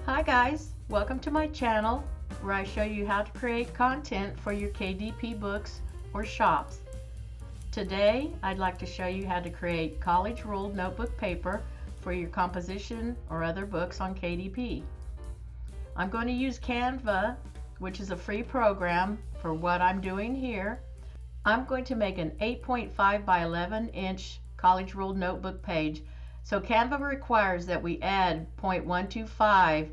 Hi guys, welcome to my channel where I show you how to create content for your KDP books or shops. Today I'd like to show you how to create college ruled notebook paper for your composition or other books on KDP. I'm going to use Canva, which is a free program for what I'm doing here. I'm going to make an 8.5 by 11 inch college ruled notebook page. So Canva requires that we add 0.125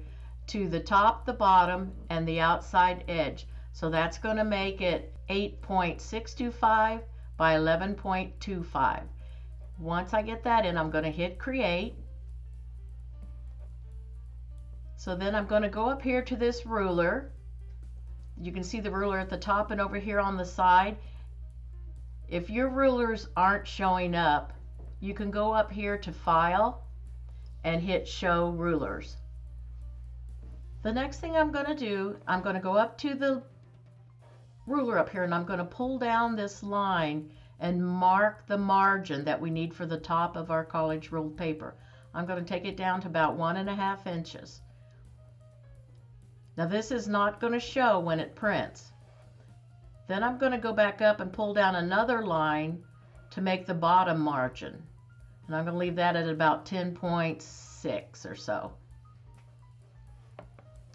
to the top, the bottom, and the outside edge. So that's going to make it 8.625 by 11.25. Once I get that in, I'm going to hit create. So then I'm going to go up here to this ruler. You can see the ruler at the top and over here on the side. If your rulers aren't showing up, you can go up here to File and hit Show Rulers. The next thing I'm going to do, I'm going to go up to the ruler up here and I'm going to pull down this line and mark the margin that we need for the top of our college ruled paper. I'm going to take it down to about 1.5 inches. Now this is not going to show when it prints. Then I'm going to go back up and pull down another line to make the bottom margin. And I'm going to leave that at about 10.6 or so.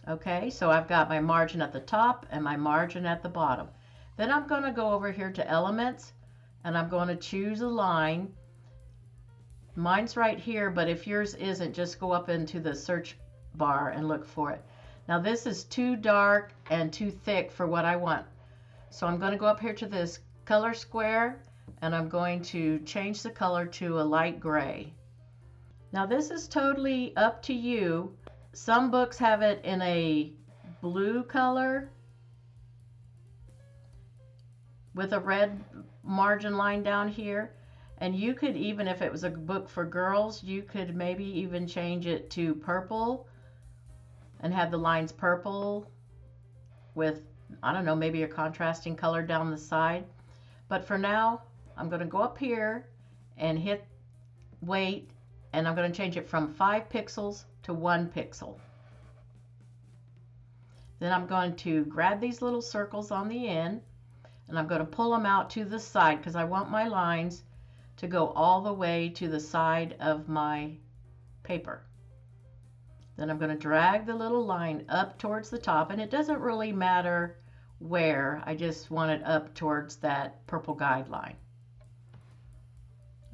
Okay, so I've got my margin at the top and my margin at the bottom. Then I'm going to go over here to Elements and I'm going to choose a line. Mine's right here, but if yours isn't, just go up into the search bar and look for it. Now this is too dark and too thick for what I want. So I'm going to go up here to this color square and I'm going to change the color to a light gray. Now this is totally up to you. Some books have it in a blue color with a red margin line down here. And you could even, if it was a book for girls, you could maybe even change it to purple and have the lines purple with, I don't know, maybe a contrasting color down the side. But for now, I'm going to go up here and hit weight, and I'm going to change it from 5 pixels to 1 pixel. Then I'm going to grab these little circles on the end, and I'm going to pull them out to the side because I want my lines to go all the way to the side of my paper. Then I'm going to drag the little line up towards the top, and it doesn't really matter where, I just want it up towards that purple guideline.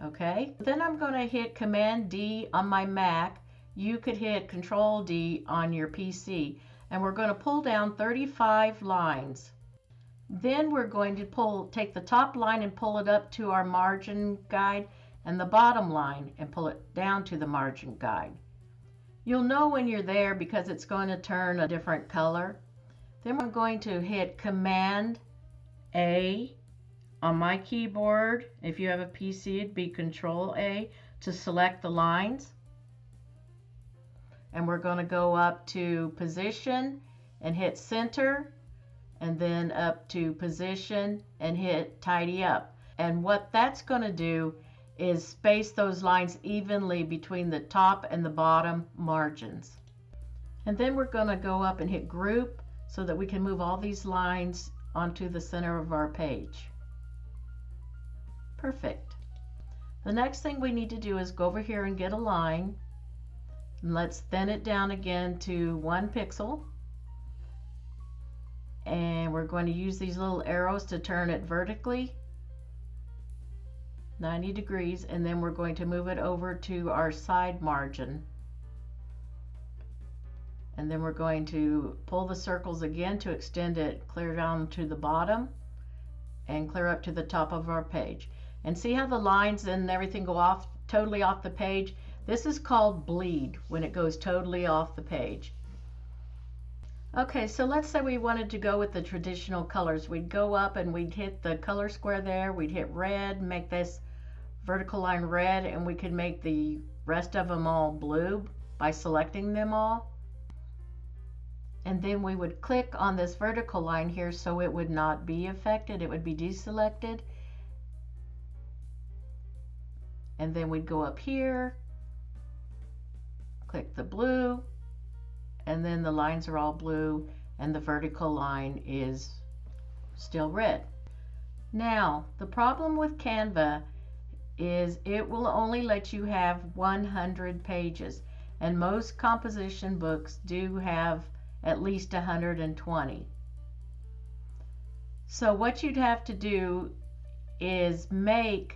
Okay, then I'm going to hit Command D on my Mac. You could hit Control D on your PC, and we're going to pull down 35 lines. Then we're going to take the top line and pull it up to our margin guide, and the bottom line and pull it down to the margin guide. You'll know when you're there because it's going to turn a different color. Then I'm going to hit Command A on my keyboard. If you have a PC, it'd be Control A to select the lines. And we're going to go up to Position and hit Center, and then up to Position and hit Tidy Up. And what that's going to do is space those lines evenly between the top and the bottom margins. And then we're going to go up and hit Group so that we can move all these lines onto the center of our page. Perfect. The next thing we need to do is go over here and get a line. And let's thin it down again to 1 pixel. And we're going to use these little arrows to turn it vertically 90 degrees, and then we're going to move it over to our side margin. And then we're going to pull the circles again to extend it clear down to the bottom and clear up to the top of our page. And see how the lines and everything go off totally off the page? This is called bleed when it goes totally off the page. Okay, so let's say we wanted to go with the traditional colors. We'd go up and we'd hit the color square there. We'd hit red, make this vertical line red, and we could make the rest of them all blue by selecting them all. And then we would click on this vertical line here so it would not be affected. It would be deselected. And then we'd go up here, click the blue, and then the lines are all blue and the vertical line is still red. Now, the problem with Canva is it will only let you have 100 pages, and most composition books do have at least 120. So what you'd have to do is you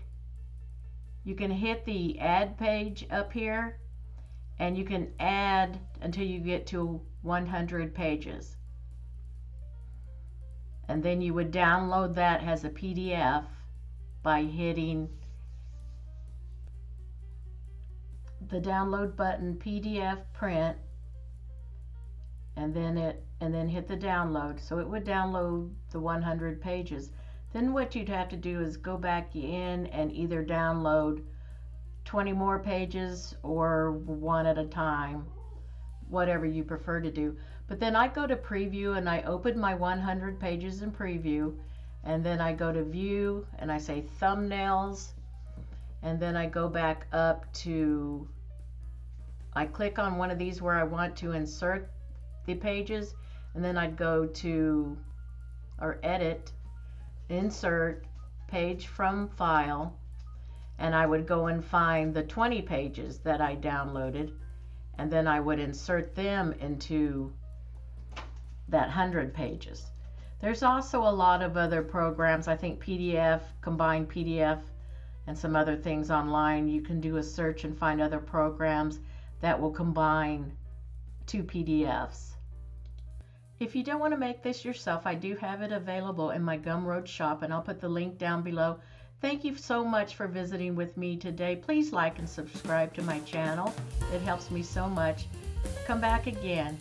can hit the add page up here, and you can add until you get to 100 pages. And then you would download that as a PDF by hitting the download button, PDF print, and then hit the download. So it would download the 100 pages. Then what you'd have to do is go back in and either download 20 more pages or one at a time, whatever you prefer to do. But then I go to preview and I open my 100 pages in preview, and then I go to view and I say thumbnails, and then I go back up to, I click on one of these where I want to insert the pages, and then I'd go to, or edit, insert, page from file, and I would go and find the 20 pages that I downloaded, and then I would insert them into that 100 pages. There's also a lot of other programs. I think PDF, Combined PDF, and some other things online. You can do a search and find other programs that will combine two PDFs. If you don't want to make this yourself, I do have it available in my Gumroad shop, and I'll put the link down below. Thank you so much for visiting with me today. Please like and subscribe to my channel. It helps me so much. Come back again.